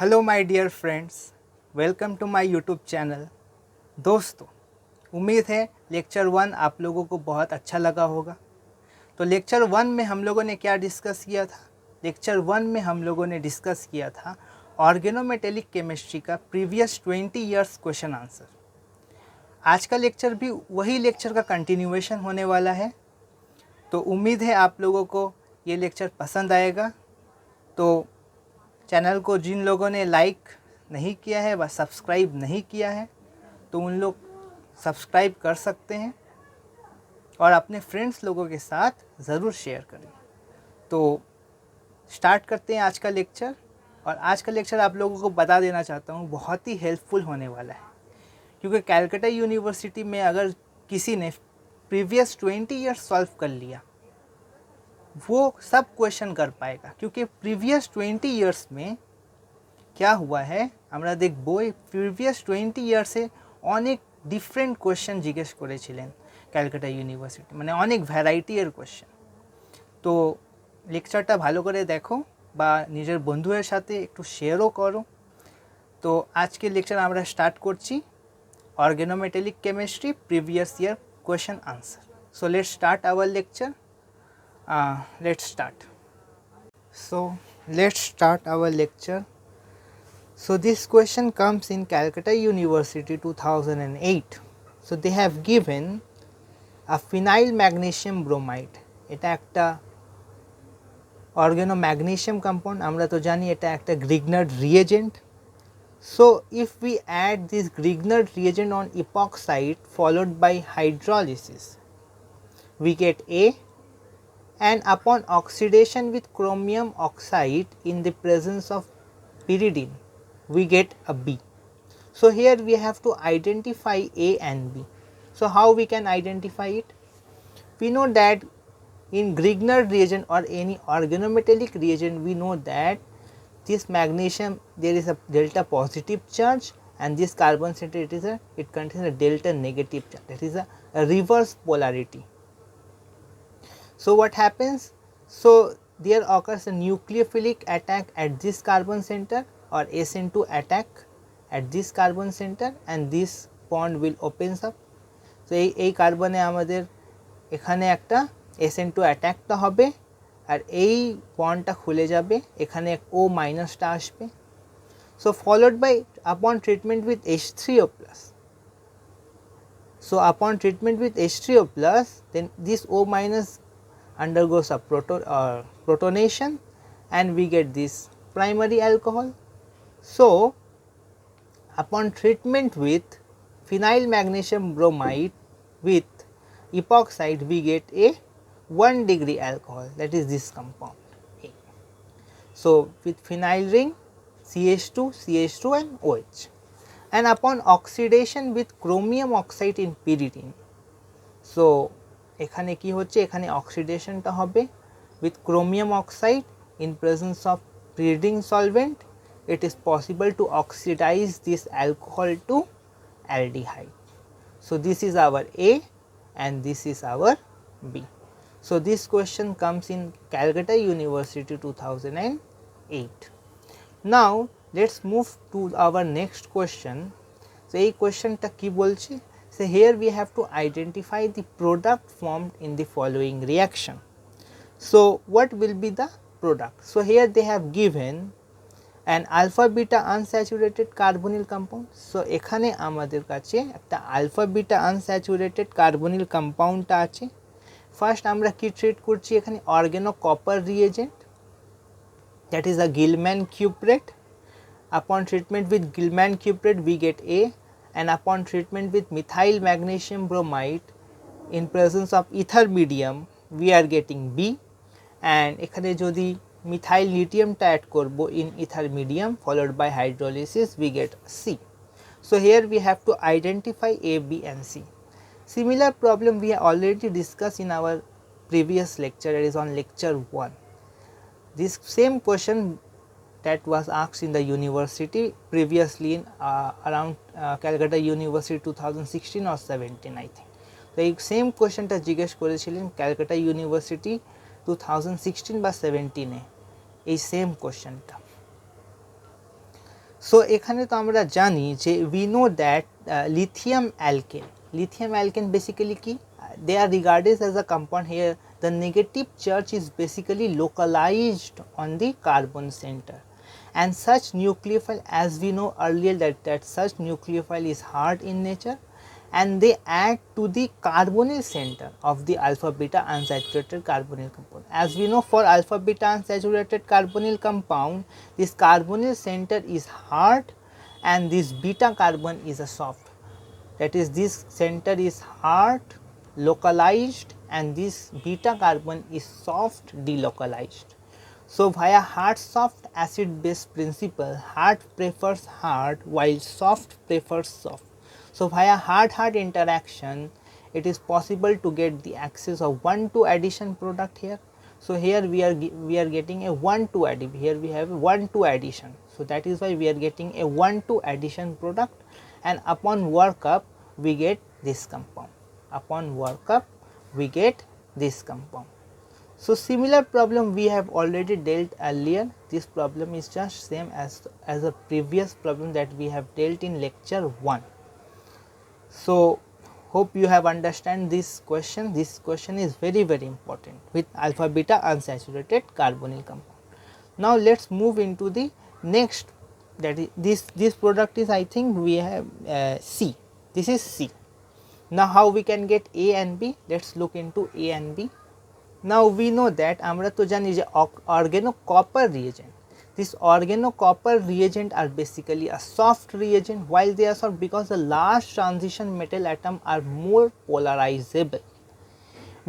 Hello my dear friends, welcome to my YouTube channel. दोस्तों, उम्मीद है लेक्चर 1 आप लोगों को बहुत अच्छा लगा होगा। तो लेक्चर 1 में हम लोगों ने क्या डिस्कस किया था? लेक्चर 1 में हम लोगों ने डिस्कस किया था ऑर्गेनोमेटेलिक केमिस्ट्री का प्रीवियस 20 ईयर्स क्वेश्चन आंसर। आज का लेक्चर भी वही लेक्चर का कंटिन्यूएशन होने वाला है। तो उम्मीद है आप लोगों को ये लेक्चर पसंद आएगा। तो चैनल को जिन लोगों ने लाइक नहीं किया है व सब्सक्राइब नहीं किया है तो उन लोग सब्सक्राइब कर सकते हैं और अपने फ्रेंड्स लोगों के साथ ज़रूर शेयर करें। तो स्टार्ट करते हैं आज का लेक्चर। और आज का लेक्चर आप लोगों को बता देना चाहता हूँ बहुत ही हेल्पफुल होने वाला है, क्योंकि कैलकाटा यूनिवर्सिटी में अगर किसी ने प्रीवियस 20 ईयर्स सॉल्व कर लिया वो सब क्वेश्चन कर पाएगा। क्योंकि प्रीवियस 20 ईयर्स में क्या हुआ है আমরা দেখব প্রিভিয়াস 20 ইয়ার্সে অনেক ডিফারেন্ট কোয়েশ্চেন জিজ্ঞেস করেছিলেন ক্যালকাটা ইউনিভার্সিটি, মানে অনেক ভ্যারাইটির কোয়েশ্চেন। তো লেকচারটা ভালো করে দেখো বা নিজের বন্ধুদের সাথে একটু শেয়ারও করো। তো আজকে লেকচার আমরা স্টার্ট করছি organometallic chemistry previous year question answer. So let's start our lecture. Let's start. So let's start our lecture. So this question comes in Calcutta University 2008. So they have given a phenyl magnesium bromide. এটা একটা organomagnesium compound, আমরা তো জানি এটা একটা Grignard reagent. So if we add this Grignard reagent on epoxide followed by hydrolysis, we get A, and upon oxidation with chromium oxide in the presence of pyridine we get a B. So here we have to identify A and B. So how we can identify it? We know that in Grignard reagent or any organometallic reagent we know that this magnesium there is a delta positive charge and this carbon center it contains a delta negative charge, that is a reverse polarity. So what happens? So there occurs a nucleophilic attack at this carbon center or SN2 attack at this carbon center and this bond will opens up. So এই কার্বনে আমাদের এখানে একটা SN2 অ্যাটাকটা হবে আর এই বন্ডটা খুলে যাবে, এখানে O মাইনাসটা আসবে। So followed by upon treatment with H3O+. So upon treatment with H3O+, then this O minus undergoes a protonation and we get this primary alcohol. So upon treatment with phenyl magnesium bromide with epoxide we get a 1 degree alcohol, that is this compound A. So with phenyl ring CH2 CH2 and OH, and upon oxidation with chromium oxide in pyridine. So এখানে কি হচ্ছে, এখানে অক্সিডেশনটা হবে with chromium oxide in presence of pyridine solvent. It is possible to oxidize this alcohol to aldehyde. So this is our A and this is our B. So this question comes in Calcutta University 2008. Now let's move to our next question. So এই কোয়েশ্চনটা কি বলছে? So here we have to identify the product formed in the following reaction. So what will be the product? So here they have given an alpha beta unsaturated carbonyl compound. So এখানে আমাদের কাছে একটা alpha beta unsaturated carbonyl compound টা আছে। First আমরা কি treat করছি, এখানে organo copper reagent, that is a Gilman cuprate. Upon treatment with Gilman cuprate we get A, and upon treatment with methyl magnesium bromide in presence of ether medium we are getting B, and এখানে যদি methyl লিথিয়ামটা add করব in ether medium followed by hydrolysis we get C. So here we have to identify A, B and C. Similar problem we have already discussed in our previous lecture, it is on lecture 1. This same question that was asked in the university previously in around Calcutta University 2016 or 17 I think. So এই same কোয়েশ্চনটা জিজ্ঞেস করেছিলেন Calcutta university 2016 বা 17 এই same কোয়েশ্চনটা। So এখানে তো আমরা জানি যে we know that lithium alkane basically কি, they are regarded as a compound. Here the negative charge is basically localized on the carbon center, and such nucleophile, as we know earlier that such nucleophile is hard in nature, and they add to the carbonyl center of the alpha beta unsaturated carbonyl compound. As we know, for alpha beta unsaturated carbonyl compound, this carbonyl center is hard and this beta carbon is a soft. That is, this center is hard localized and this beta carbon is soft delocalized. So via hard soft acid base principle, hard prefers hard while soft prefers soft. So via hard interaction, it is possible to get the access of 1,2 addition product here. So here we are getting a 1,2 addition. Here we have 1,2 addition. So that is why we are getting a 1,2 addition product, and upon workup we get this compound. Upon workup we get this compound. So similar problem we have already dealt earlier. This problem is just same as a previous problem that we have dealt in lecture 1. So hope you have understand this question. This question is very important with alpha beta unsaturated carbonyl compound. Now let's move into the next, that is this product is, I think we have C. This is C. Now how we can get A and B? Let's look into A and B. Now we know that আমরা তো জানি যে organocopper reagent, this organocopper reagent are basically a soft reagent. While they are soft because the large transition metal atom are more polarizable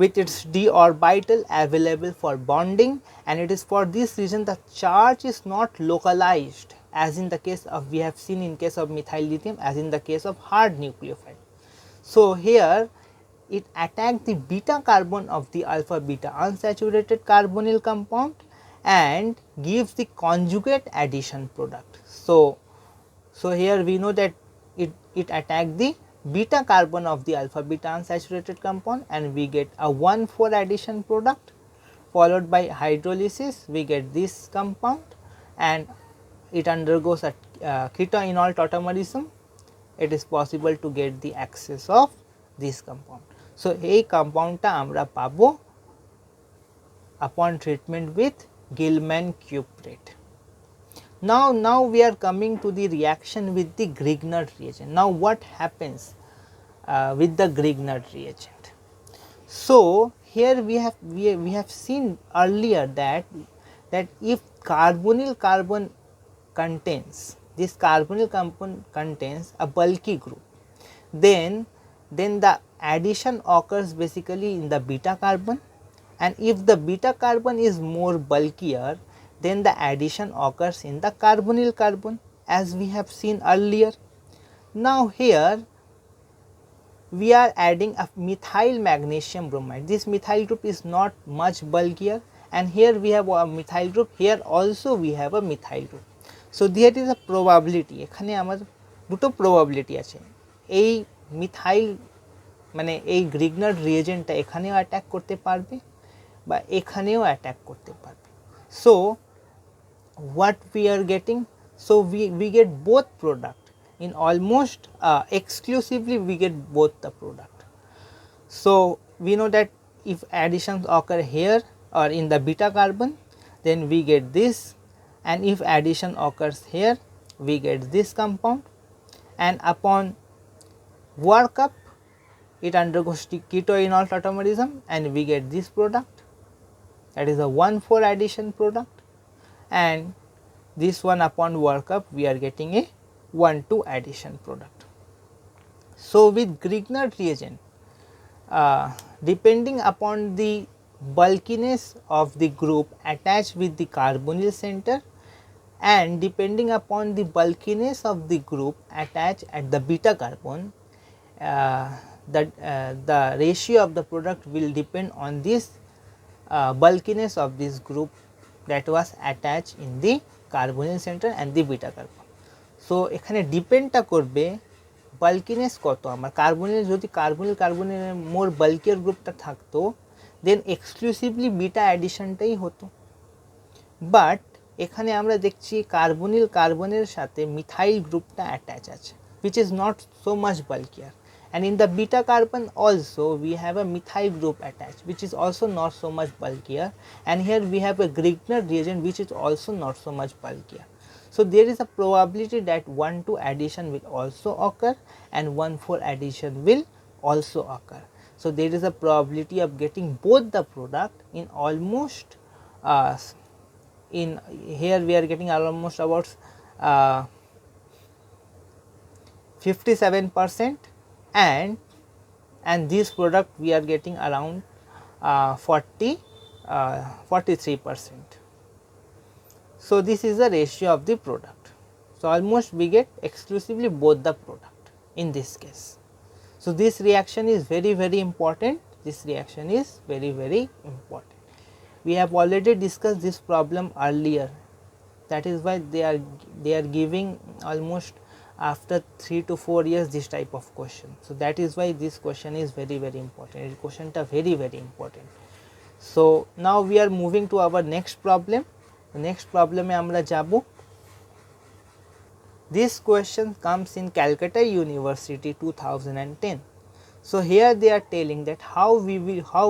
with its d orbital available for bonding, and it is for this reason the charge is not localized as in the case of, we have seen in case of methyl lithium, as in the case of hard nucleophile. So here it attacks the beta carbon of the alpha beta unsaturated carbonyl compound and gives the conjugate addition product. So here we know that it attacks the beta carbon of the alpha beta unsaturated compound, and we get a 1,4 addition product, followed by hydrolysis we get this compound, and it undergoes a keto-enol tautomerism. It is possible to get the access of this compound. So এই compoundটা আমরা পাবো upon treatment with Gilman cuprate. Now we are coming to the reaction with the Grignard reagent. Now what happens with the Grignard reagent? So here we have seen earlier that if carbonyl carbon contains, this carbonyl carbon contains a bulky group, then the addition occurs basically in the beta carbon, and if the beta carbon is more bulkier, then the addition occurs in the carbonyl carbon, as we have seen earlier. Now here we are adding a methyl magnesium bromide. This methyl group is not much bulkier, and here we have a methyl group, here also we have a methyl group. So there is a probability, এখানে আমাদের দুটো probability আছে, এই methyl মানে এই Grignard রিয়েজেন্টটা এখানেও attack করতে পারবে বা এখানেও অ্যাটাক করতে পারবে. So what we are getting, so we get both product in almost exclusively we get both the product. So we know that if additions occur here or in the beta carbon, then we get this, and if addition occurs here we get this compound, and upon workup it undergoes keto-enol tautomerism and we get this product, that is a 1,4 addition product, and this one upon workup we are getting a 1,2 addition product. So with Grignard reagent, depending upon the bulkiness of the group attached with the carbonyl center, and depending upon the bulkiness of the group attached at the beta carbon, the ratio of the product will depend on this bulkiness of this group that was attached in the carbonyl center and the beta carbon. So এখানে ডিপেন্ডটা করবে বাল্কিনেস কত আমার carbonyl, যদি carbonyl মোর বাল্কিয়ার গ্রুপটা থাকতো দেন exclusively beta অ্যাডিশনটাই হতো, but এখানে আমরা দেখছি কার্বনিল কার্বনের সাথে মিথাইল গ্রুপটা অ্যাটাচ আছে, which is not so much bulkier, and in the beta carbon also we have a methyl group attached, which is also not so much bulkier, and here we have a Grignard reagent which is also not so much bulkier. So there is a probability that 1,2 addition will also occur and 1,4 addition will also occur. So there is a probability of getting both the product in almost in here we are getting almost about 57%, and this product we are getting around 43%. So this is the ratio of the product. So almost we get exclusively both the product in this case. So this reaction is very important. This reaction is very important. We have already discussed this problem earlier. That is why they are giving almost after 3 to 4 years this type of question. So that is why this question is very important. This question is very important. So now we are moving to our next problem. The next problem e amra jabo. This question comes in Calcutta University 2010. So here they are telling that how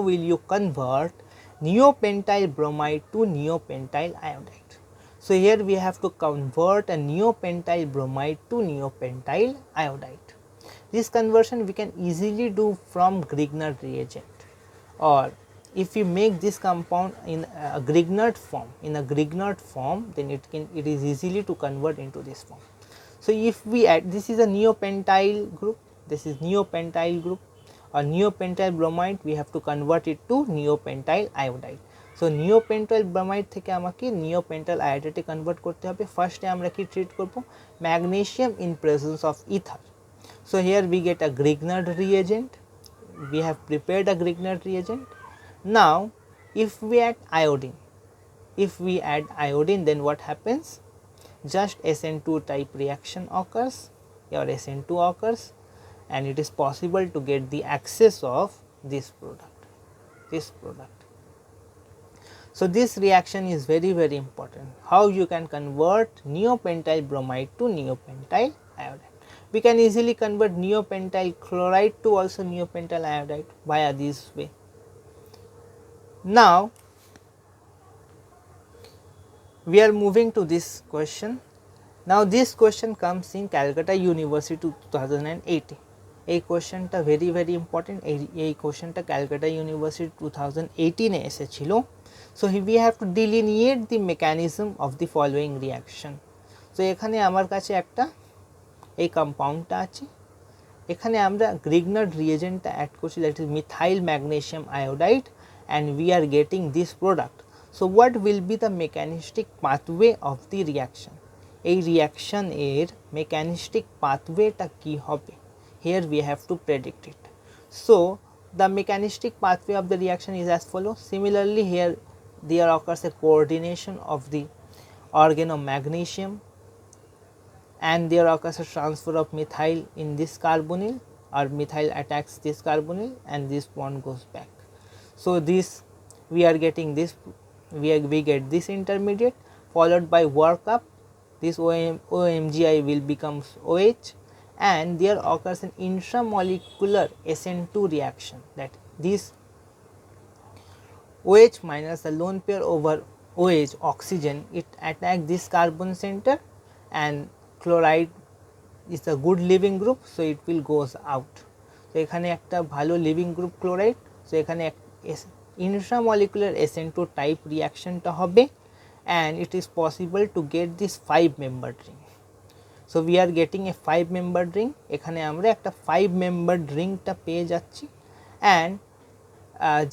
will you convert neopentyl bromide to neopentyl iodide. So here we have to convert a neopentyl bromide to neopentyl iodide. This conversion we can easily do from Grignard reagent, or if you make this compound in a Grignard form, then it is easily to convert into this form. So if we add, this is a neopentyl group, this is neopentyl group, or neopentyl bromide, we have to convert it to neopentyl iodide. So neopentyl bromide থেকে আমাকে neopentyl iodide এ convert করতে হবে। ফার্স্টে আমরা কি treat করব, magnesium in presence of ether. So here we get a Grignard reagent, we have prepared a Grignard reagent. Now if we add iodine, then what happens, just SN2 type reaction occurs, or SN2 occurs, and it is possible to get the access of this product. So this reaction is very important. How you can convert neopentyl bromide to neopentyl iodide. We can easily convert neopentyl chloride to also neopentyl iodide via this way. Now we are moving to this question. Now this question comes in Calcutta University 2018. এই কোশ্চেনটা very important. এই কোশ্চেনটা Calcutta university 2018 এ এসেছিল। So we have to delineate the mechanism of the following reaction. তো এখানে আমার কাছে একটা এই কম্পাউন্ডটা আছে, এখানে আমরা Grignard reagentটা অ্যাড করছি, that is methyl magnesium iodide, and we are getting this product. So what will be the mechanistic pathway of the reaction? এই reaction এর mechanistic pathwayটা কি হবে? Here we have to predict it. So the mechanistic pathway of the reaction is as follows. Similarly here there occurs a coordination of the organomagnesium, and there occurs a transfer of methyl in this carbonyl, or methyl attacks this carbonyl, and this bond goes back. So this we are getting this, we get this intermediate, followed by workup, this OMGI will becomes OH, and there occurs an intramolecular SN2 reaction, that this OH minus the lone pair over OH oxygen, it attacks this carbon center, and chloride is a good living group, so it will goes out. So এখানে একটা ভালো living group chloride, so এখানে intramolecular SN2 type reaction টা হবে, and it is possible to get this 5-membered ring. So we are getting a 5-membered ring. এখানে আমরা একটা 5-membered ring টা পেয়ে যাচ্ছি, and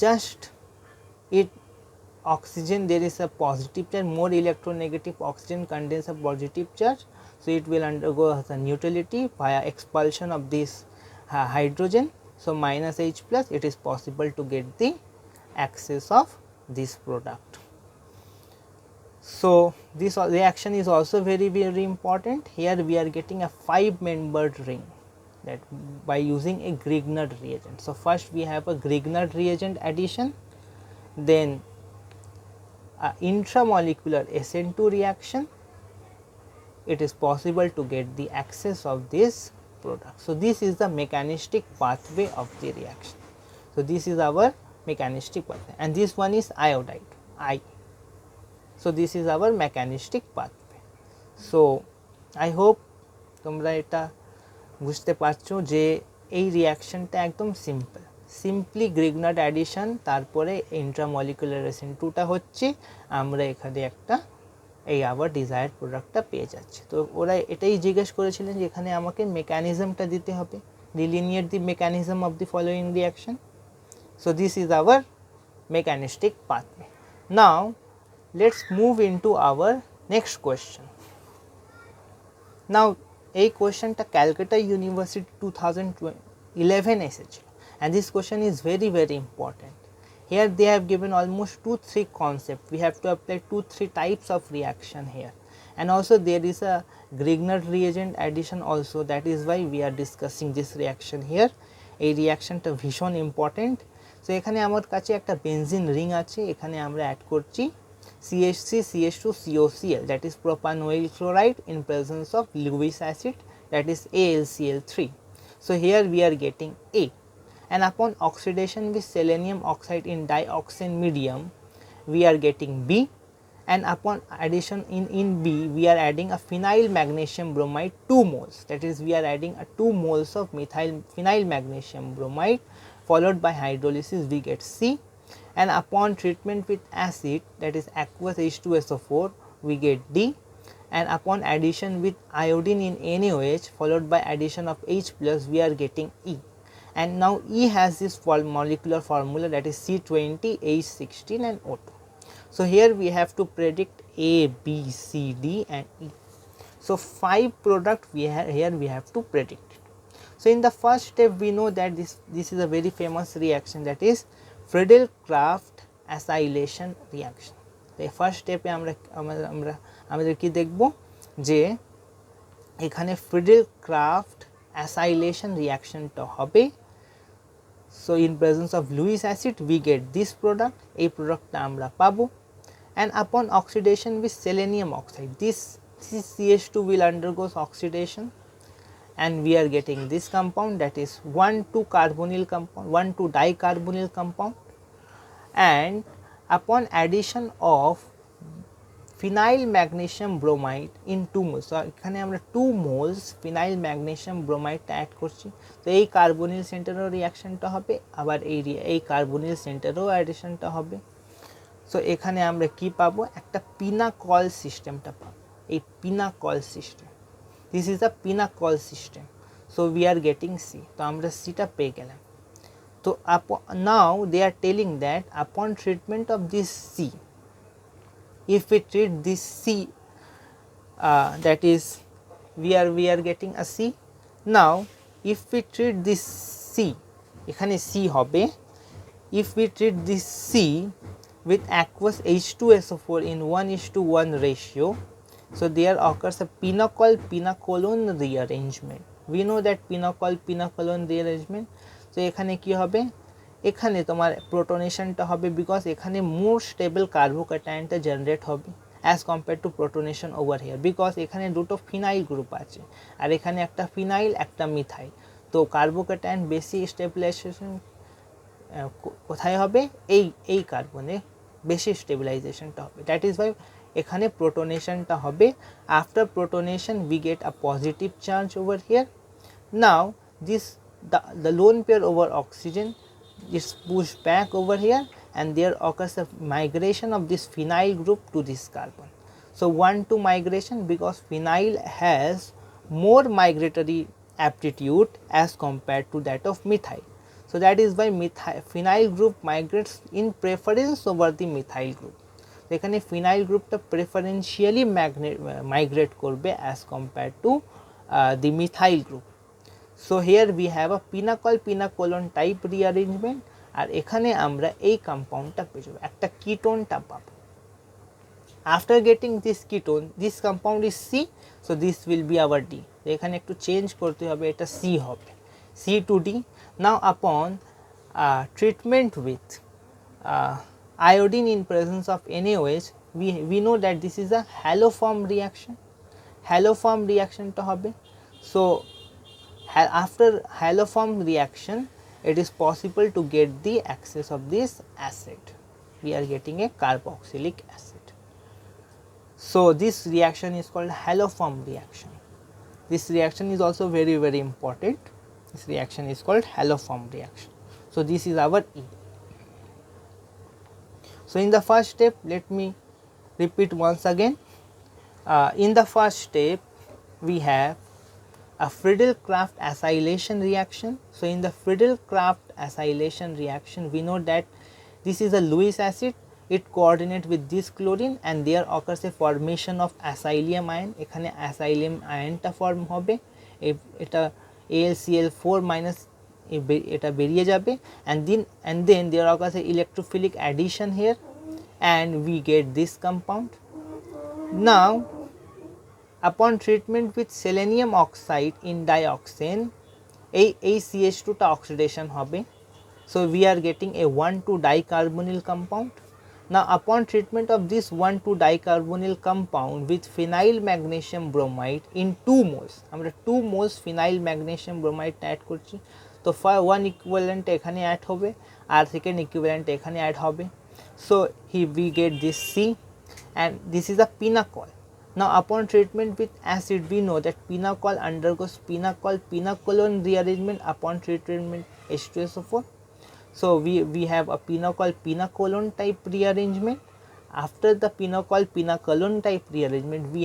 just it oxygen, there is a positive charge, more electronegative oxygen contains a positive charge, so it will undergo the neutrality via expulsion of this hydrogen. So minus H plus, it is possible to get the access of this product. So this reaction is also very important. Here we are getting a 5-membered ring, that by using a Grignard reagent. So first we have a Grignard reagent addition, then intramolecular SN2 reaction, it is possible to get the access of this product. So, this is the mechanistic pathway of the reaction. So, this is our mechanistic pathway and this one is iodide I. So, this is our mechanistic pathway. So, I hope তোমরা এটা বুঝতে পারছো যে এই রিঅ্যাকশনটা একদম simple, simply Grignard addition, তারপরে intramolecular SN2টা হচ্ছে, আমরা এখানে একটা এই আবার ডিজায়ার্ড প্রোডাক্টটা পেয়ে যাচ্ছে। তো ওরা এটাই জিজ্ঞেস করেছিলেন যে এখানে আমাকে মেকানিজমটা দিতে হবে, delineate the mechanism of the following reaction. So this is our mechanistic pathway. Now let's move into our next question. Now এই কোয়েশ্চেনটা ক্যালকাটা ইউনিভার্সিটি 2011 এসেছিল and this question is very very important. Here they have given almost 2-3 concepts. We have to apply 2-3 types of reaction here, and also there is a Grignard reagent addition also, that is why we are discussing this reaction here. এই রিঅ্যাকশনটা ভীষণ important. So এখানে আমার কাছে একটা benzene ring আছে, এখানে আমরা add করছি CH3 CH2 COCl, that is propanoyl chloride in presence of Lewis acid, that is AlCl3. So here we are getting A, and upon oxidation with selenium oxide in dioxane medium we are getting B, and upon addition in B we are adding a phenyl magnesium bromide 2 moles, that is we are adding a 2 moles of phenyl magnesium bromide, followed by hydrolysis we get C, and upon treatment with acid, that is aqueous H2SO4, we get D, and upon addition with iodine in NaOH followed by addition of H plus we are getting E, and now E has this molecular formula, that is C20H16 and O2. So here we have to predict A, B, C, D and E. So 5 products here we have to predict it. So in the first step we know that this is a very famous reaction, that is Friedel-Crafts acylation reaction. তো এই first স্টেপে আমাদের কি দেখব যে এখানে Friedel-Crafts acylation রিঅ্যাকশনটা হবে। So in presence of Lewis acid we get this product, এই প্রোডাক্টটা আমরা পাবো, and upon oxidation with selenium oxide this CH2 will undergo oxidation and we are getting this compound, that is 1,2-carbonyl compound, 1,2-dicarbonyl compound, and upon addition of phenyl magnesium bromide in 2 moles, so এখানে আমরা 2 moles phenyl magnesium bromide টা add করছি। তো এই carbonyl সেন্টারও রিঅ্যাকশনটা হবে, আবার এই carbonyl সেন্টারও অ্যাডিশনটা হবে। সো এখানে আমরা কি পাবো, একটা পিনাকল সিস্টেমটা পাবো, এই pinnacle system, this is a pinacol system. So we are getting C, তো আমরা C টা পেয়ে গেলাম। তো now they are telling that upon treatment of this C, if we treat this C, that is we are getting a C. Now if we treat this C, এখানে C হবে, if we treat this C with aqueous H2SO4 in 1:1 ratio, so there occurs a pinacol-pinacolone rearrangement. We know that pinacol-pinacolone rearrangement. So এখানে কি হবে, এখানে তোমার প্রোটনেশনটা হবে, because এখানে more stable কার্বোক্যাটায়নটা জেনারেট হবে as compare to protonation over here, because এখানে দুটো ফিনাইল গ্রুপ আছে আর এখানে একটা ফিনাইল একটা মিথাইল। তো কার্বোক্যাটায়ন বেশি স্টেবিলাইজেশন কোথায় হবে, এই কার্বনে বেশি স্টেবিলাইজেশনটা হবে, দ্যাট ইজ ওয়াই এখানে প্রোটনেশনটা হবে। After protonation we get a positive charge over here. Now this the lone pair over oxygen is pushed back over here and there occurs a migration of this phenyl group to this carbon. So 1-2 migration, because phenyl has more migratory aptitude as compared to that of methyl. So that is why phenyl group migrates in preference over the methyl group. এখানে phenyl groupটা preferentially migrate করবে as compared to the methyl group. So here we have a pinacol-pinacolone type rearrangement, আর এখানে আমরা এই কম্পাউন্ডটা পেয়ে যাব, একটা কিটোনটা পাবো। After getting this ketone, this compound is C, so this will be our D. এখানে একটু চেঞ্জ করতে হবে, এটা C হবে, C to D. Now upon treatment with iodine in presence of NaOH, we know that this is a haloform reaction, haloform reaction to hobe. So after haloform reaction, it is possible to get the access of this acid. We are getting a carboxylic acid. So this reaction is called haloform reaction. This reaction is also very important. This reaction is called haloform reaction. So this is our E. So in the first step, let me repeat once again. In the first step, we have a Friedel-Crafts acylation reaction. So in the Friedel-Crafts acylation reaction, we know that this is a Lewis acid. It coordinates with this chlorine and there occurs a formation of acylium ion. এখানে acylium ion form হবে, এটা AlCl4 minus এটা বেরিয়ে যাবে, and then there occurs a electrophilic addition here and we get this compound. Now upon treatment with selenium oxide in dioxane, এই CH2 টা oxidation হবে. So we are getting a 1,2 dicarbonyl compound. Now upon treatment of this 1,2 dicarbonyl compound with phenyl magnesium bromide in 2 moles, আমরা 2 moles phenyl magnesium bromide add করছি, তো 1 equivalent এখানে add হবে আর second equivalent এখানে add হবে. So here we get this C and this is a pinacol. Now upon treatment with acid, we know that pinacol undergoes pinacolone rearrangement upon treatment H2SO4. So we have a pinacolone type rearrangement. After the pinacolone type rearrangement, we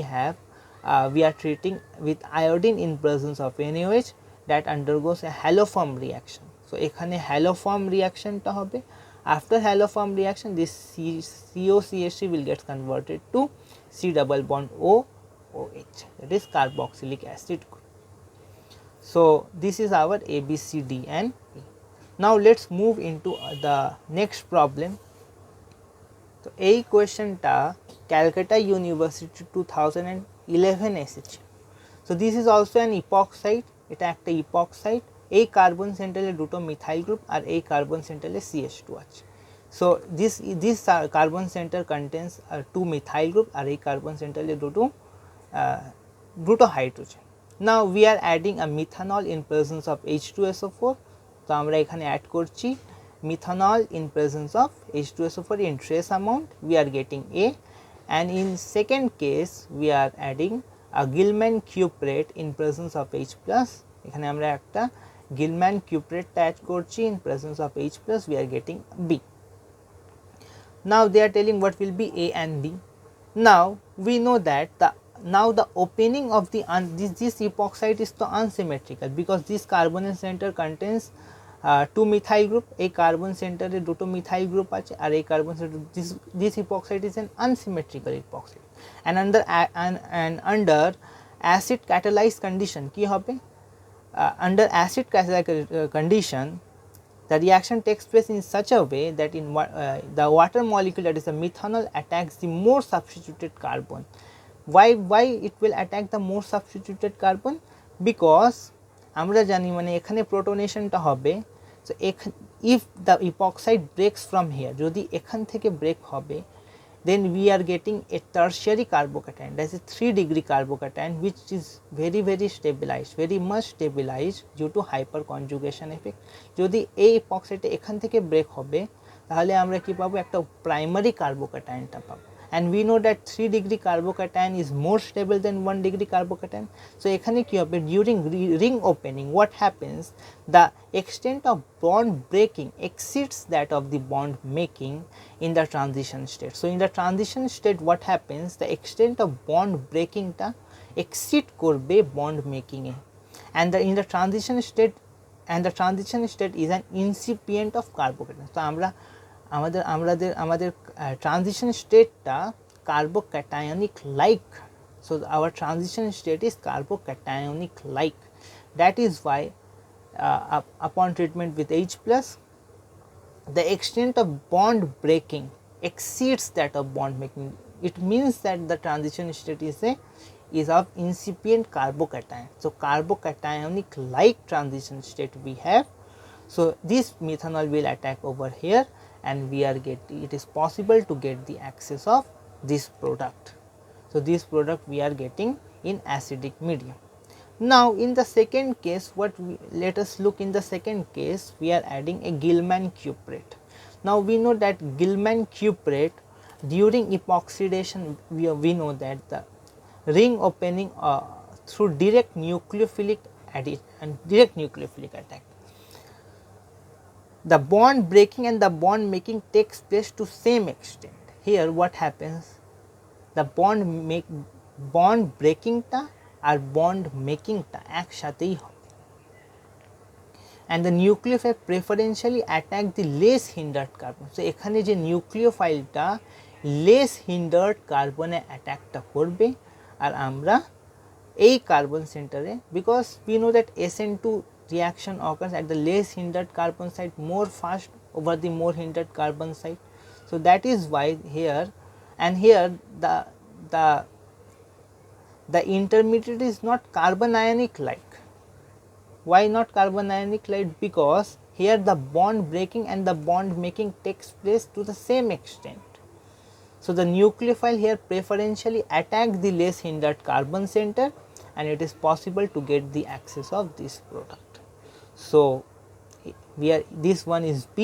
are treating with iodine in presence of NaOH that undergoes a haloform reaction. So ekhane haloform reaction ta hobe. After haloform reaction, this COCH3 will get converted to C double bond OH, that is carboxylic acid. So this is our A, B, C, D and E. Now let's move into the next problem. So এই কোয়েশ্চেনটা Calcutta university 2011 এসেছে. So this is also an epoxide, এটা একটা epoxide. এই carbon সেন্টারে দুটো methyl group আর এই carbon সেন্টারে CH2 আছে. So this carbon center contains 2 methyl group আর এই কার্বন সেন্টারে দুটো hydrogen. Now we are adding a methanol in presence of H2SO4. তো আমরা এখানে অ্যাড করছি methanol in presence of H2SO4 in trace amount. We are getting A, and in second case we are adding a Gilman cuprate in presence of H plus. এখানে আমরা একটা Gilman cuprate add করছি in presence of H plus. We are getting B. Now they are telling what will be A and B. Now we know that the opening of this epoxide is so unsymmetrical because this carbonyl center contains 2 methyl group. A carbon center e duto methyl group ache ar ei carbon center, this epoxide is an unsymmetrical epoxide, and under acid catalyzed condition ki hobe, under acid catalyzed condition the reaction takes place in such a way that in the water molecule, that is the methanol, attacks the more substituted carbon. Why it will attack the more substituted carbon? Because আমরা জানি মানে এখানে প্রোটনেশনটা হবে. So if the epoxide breaks from here, যদি এখান থেকে break হবে, then we are getting a tertiary carbocation, that is a 3-degree carbocation, which is very stabilized, very much stabilized due to hyperconjugation effect. যদি এই epoxide এখান থেকে break হবে তাহলে আমরা কি পাবো, একটা primary carbocationটা পাবো. And we know that 3-degree carbocation is more stable than 1-degree carbocation. So ekhane ki hobe, during ring opening, what happens, the extent of bond breaking exceeds that of the bond making in the transition state. So in the transition state what happens, the extent of bond breaking ta exceed korbe bond making e, and in the transition state is an incipient of carbocation. So আমাদের transition স্টেটটা carbocationic like. So our transition state is carbocationic like. That is why upon treatment with H plus, the extent of bond breaking exceeds that of bond making. It means that the transition state is of incipient carbocation. So carbocationic like transition state we have. So this methanol will attack over here and it is possible to get the access of this product. So, this product we are getting in acidic medium. Now, in the second case, let us look in the second case, we are adding a Gilman cuprate. Now, we know that Gilman cuprate during epoxidation, we know that the ring opening through direct nucleophilic attack, the bond breaking and the bond making takes place to same extent. Here what happens, the bond breaking টা আর bond making টা একসাথেই হবে, and the nucleophile preferentially attack the less hindered carbon. So এখানে যে nucleophile টা less hindered carbon এ attack টা করবে, আর আমরা এই carbon center A, because we know that SN2 reaction occurs at the less hindered carbon site more fast over the more hindered carbon site. So that is why here, and here the intermediate is not carbon ionic like. Why not carbon ionic like? Because here the bond breaking and the bond making takes place to the same extent. So the nucleophile here preferentially attack the less hindered carbon center, and it is possible to get the access of this product. So this one is B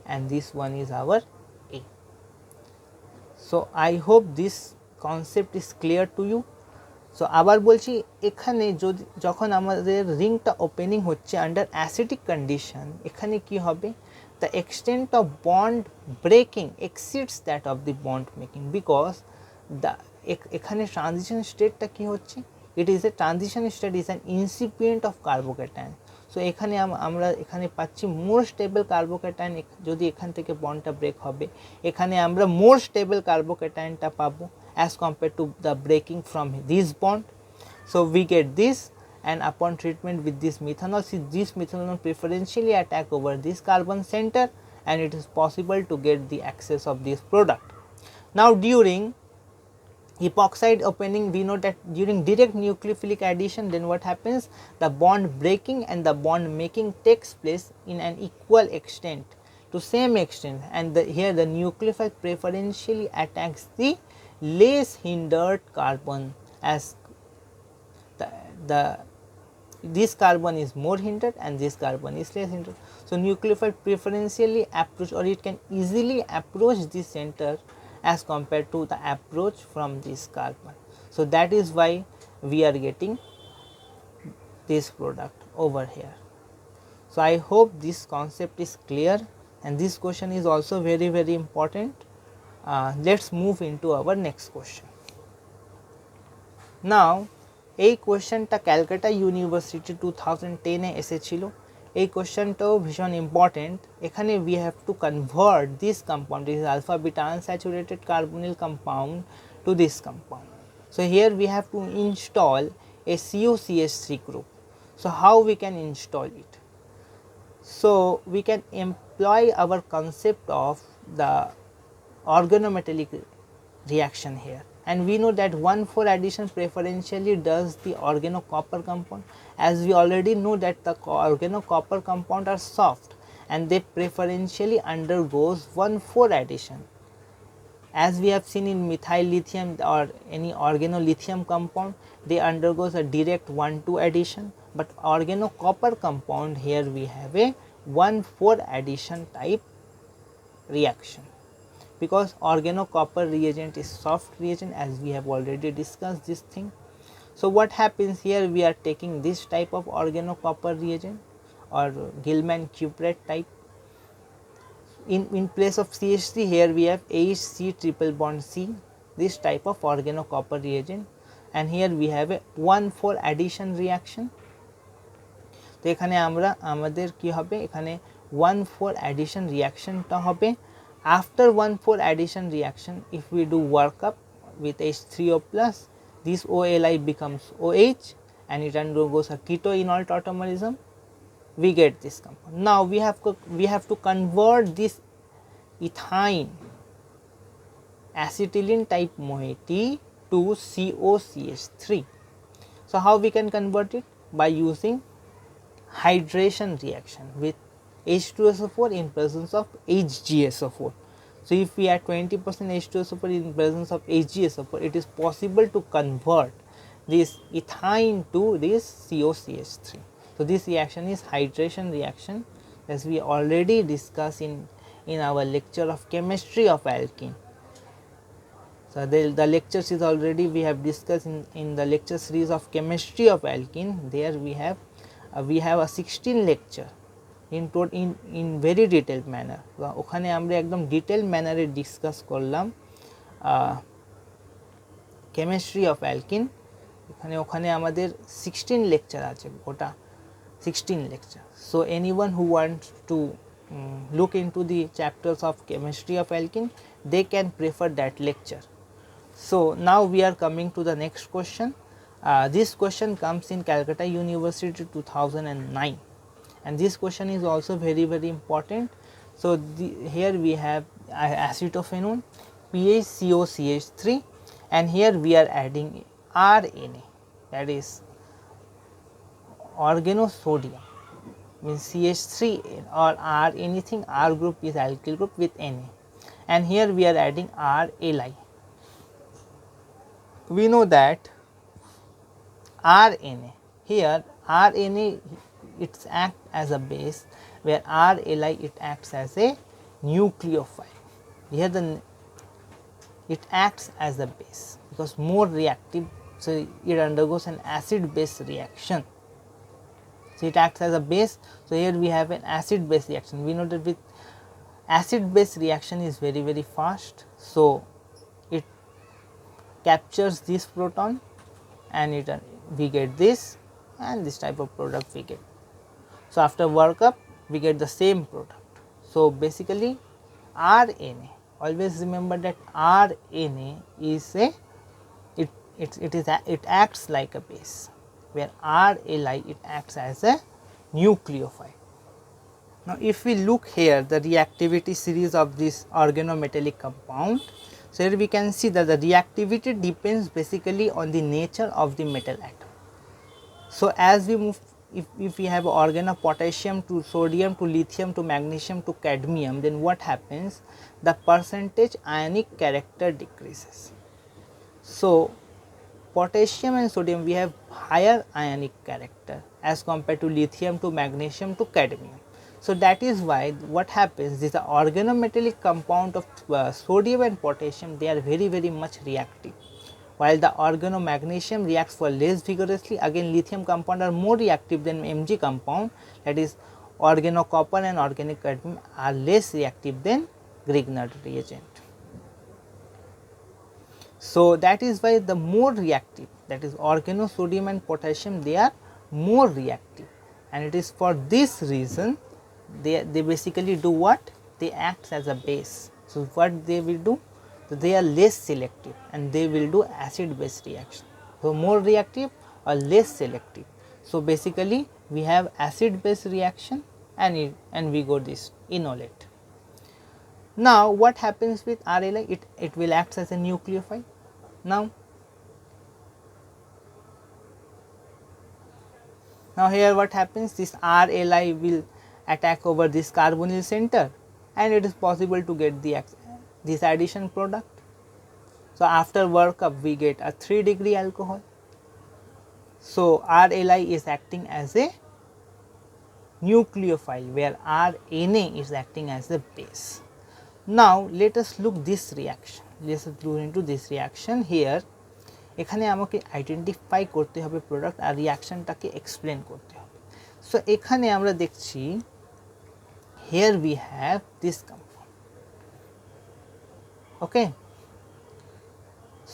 and this one is our A. So I hope this concept is clear to you. So আবার বলছি, এখানে যখন আমাদের রিংটা opening হচ্ছে under acidic condition, এখানে কি হবে, the extent of bond breaking exceeds that of the bond making, because এখানে ট্রানজিশন স্টেটটা কি হচ্ছে, it is a transition state is an incipient of carbocation. So এখানে আমরা এখানে পাচ্ছি মোর স্টেবল কার্বোক্যাটায়ন, যদি এখান থেকে বন্ডটা ব্রেক হবে এখানে আমরা মোর স্টেবল কার্বোক্যাটায়নটা পাবো as compared to the breaking from this bond. So we get this, and upon treatment with this methanol, see this methanol preferentially attack over this carbon center, and it is possible to get the access of this product. Now during epoxide opening, we know that during direct nucleophilic addition, then what happens, the bond breaking and the bond making takes place in an equal extent to same extent, and here the nucleophile preferentially attacks the less hindered carbon, as this carbon is more hindered and this carbon is less hindered. So nucleophile preferentially approach, or it can easily approach this center as compared to the approach from this carbon. So that is why we are getting this product over here. So I hope this concept is clear, and this question is also very important. Let's move into our next question. Now এই কোয়েশ্চেনটা Calcutta university 2010 এ এসেছিল, এই কোয়েশ্চেনটাও ভীষণ important. এখানে we have to convert this compound, this is alpha beta unsaturated carbonyl compound, to this compound. So here we have to install a COCH3 group. So how we can install it? So we can employ our concept of the organometallic reaction here, and we know that 1,4 addition preferentially does the organocopper compound, as we already know that the organocopper compound are soft and they preferentially undergoes 1,4 addition, as we have seen in methyl lithium or any organolithium compound, they undergoes a direct 1,2 addition, but organocopper compound here we have a 1,4 addition type reaction, because organocopper reagent is soft reagent, as we have already discussed this thing. So what happens here, we are taking this type of organocopper reagent or Gilman cuprate type. In place of CH3, here we have HC triple bond C, this type of organocopper reagent, and here we have a 1,4 addition reaction. তো এখানে আমরা আমাদের কি হবে, এখানে 1,4 addition reaction টা হবে। After 1,4 addition reaction, if we do workup with H3O plus, this OLI becomes OH and it undergoes a keto-enol tautomerism, we get this compound. Now we have to convert this ethyne acetylene type moiety to COCH3. So how we can convert it? By using hydration reaction with H2SO4 in presence of HgSO4. So if we add 20% H2SO4 in presence of HgSO4, it is possible to convert this ethyne to this COCH3. So this reaction is hydration reaction, as we already discussed in our lecture of chemistry of alkene. So the lectures is already we have discussed in the lecture series of chemistry of alkene. There we have a 16 lecture in very detailed manner. ওখানে আমরা একদম detail ম্যানারে discuss করলাম chemistry of alkyne. ওখানে আমাদের 16 lecture আছে, ওটা 16 lecture. So anyone who wants to look into the chapters of chemistry of alkene, they can prefer that lecture. So now we are coming to the next question. This question comes in Calcutta University 2009, and this question is also very important. So here we have acetophenone, PaCOCH3, and here we are adding RNA, that is organosodium, means CH3 or R anything, R group is alkyl group with Na, and here we are adding RLi. We know that RNA, here RNA it acts as a base, where RLi it acts as a nucleophile. Here it acts as a base because more reactive, so it undergoes an acid base reaction. So it acts as a base. So here we have an acid base reaction. We know that with acid base reaction is very fast. So it captures this proton and we get this, and this type of product we get. So after workup we get the same product. So basically RNA, always remember that RNA is it acts like a base, where RLi it acts as a nucleophile. Now if we look here the reactivity series of this organometallic compound, so here we can see that the reactivity depends basically on the nature of the metal atom. So as we move, if we have organo potassium to sodium to lithium to magnesium to cadmium, then what happens? The percentage ionic character decreases. So potassium and sodium we have higher ionic character as compared to lithium to magnesium to cadmium. So that is why what happens is the organometallic compound of sodium and potassium, they are very much reactive, while the organomagnesium reacts for less vigorously. Again lithium compound are more reactive than Mg compound, that is organocopper and organic cadmium are less reactive than Grignard reagent. So that is why the more reactive, that is organosodium and potassium, they are more reactive, and it is for this reason they basically do what? They act as a base. So what they will do? So they are less selective and they will do acid base reaction. So more reactive or less selective. So basically we have acid base reaction and we got this enolate. Now what happens with RLi? It will act as a nucleophile. Now here what happens? This RLi will attack over this carbonyl center, and it is possible to get this addition product. So after workup we get a 3-degree alcohol. So RLi is acting as a nucleophile, where RNA is acting as a base. Now let us look this reaction. Let us look into this reaction. Here এখানে আমাকে identify করতে হবে product আর রিঅ্যাকশনটাকে explain করতে হবে। So এখানে আমরা দেখছি here we have this compound, okay.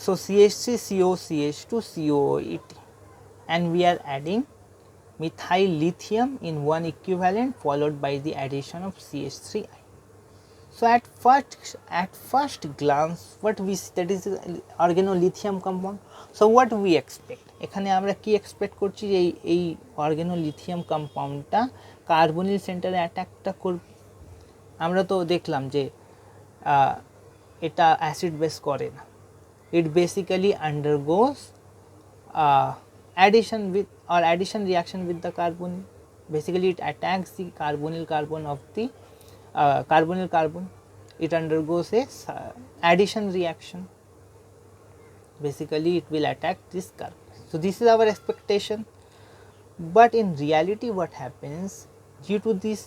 So CH3COCH2 COOET, and we are adding methyl lithium in one equivalent followed by the addition of CH3I. So at first glance what we see, that is organolithium compound. So what we expect, এখানে আমরা কি expect করছি যে এই অর্গানোলিথিয়াম কম্পাউন্ডটা carbonyl সেন্টারে অ্যাটাকটা করবে। আমরা তো দেখলাম যে এটা অ্যাসিড বেস করে না, it basically undergoes addition reaction with the carbonyl. basically it attacks the carbonyl carbon of the carbonyl carbon. It undergoes a addition reaction. Basically it will attack this carbon. So this is our expectation, but in reality what happens, due to this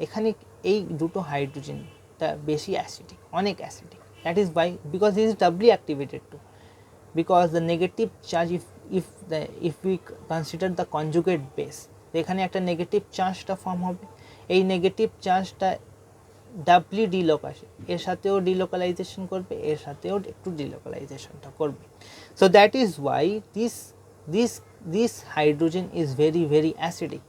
এখানে এই দুটো hydrogen তা বেশি acidic, অনেক acidic, that is why, because this is doubly activated too, because the negative charge, if we consider the conjugate base, এখানে একটা negative চার্জটা form হবে, এই নেগেটিভ চার্জটা ডাবলি ডিলোক আসে, এর সাথেও ডিলোকালাইজেশন করবে, এর সাথেও একটু ডিলোকালাইজেশনটা করবে. So that is Y this hydrogen is very acidic.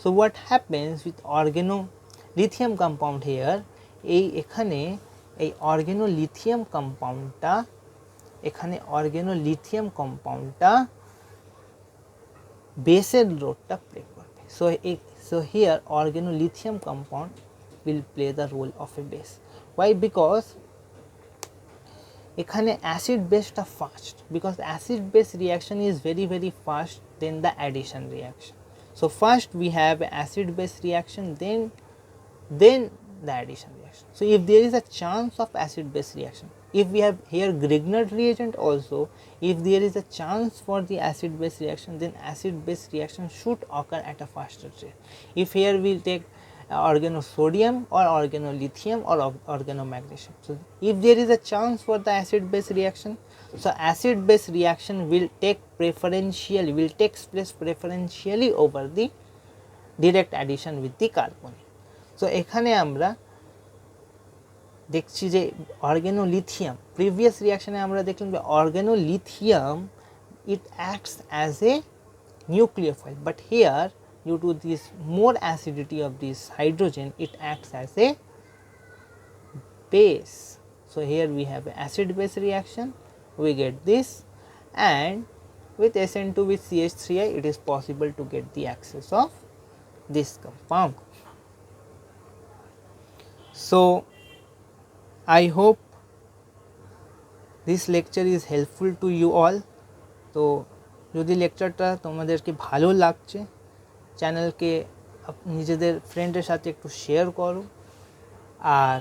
So what happens with organolithium compound here, এই এখানে এই organolithium compoundটা, এখানে organolithium compoundটা বেসের রোলটা প্লে করবে. So here organolithium compound will play the role of a base. Why? Because এখানে acid baseটা fast, because acid base reaction is very fast than the addition reaction. So first we have acid base reaction, then the addition reaction. So if there is a chance of acid base reaction, if we have here Grignard reagent also, if there is a chance for the acid base reaction, then acid base reaction should occur at a faster rate. If here we take organosodium or organolithium or organomagnesium, so if there is a chance for the acid base reaction, so acid base reaction will take place preferentially over the direct addition with the carbon. So এখানে আমরা দেখছি যে organolithium, previous reaction এ আমরা দেখলাম যে organolithium it acts as a nucleophile, but here due to this more acidity of this hydrogen, it acts as a base. So here we have acid base reaction, we get this, and with SN2 with CH3I it is possible to get the access of this compound. So I hope this lecture is helpful to you all. তো যদি লেকচারটা তোমাদেরকে ভালো লাগছে, চ্যানেলকে নিজেদের ফ্রেন্ডের সাথে একটু শেয়ার করো, আর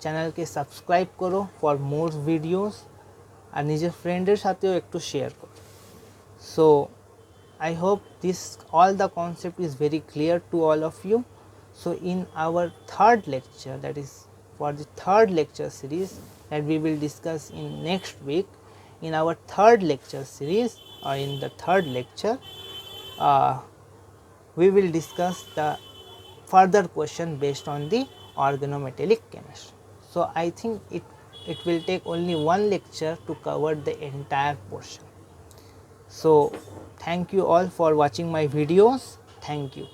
চ্যানেলকে সাবস্ক্রাইব করো ফর মোর ভিডিওস, আর নিজের ফ্রেন্ডের সাথেও একটু শেয়ার করো. So I hope all the concept is very clear to all of you. So in our third lecture, that is for the third lecture series that we will discuss in next week, in our third lecture series or in the third lecture, we will discuss the further question based on the organometallic chemistry. So I think it will take only one lecture to cover the entire portion. So thank you all for watching my videos. Thank you.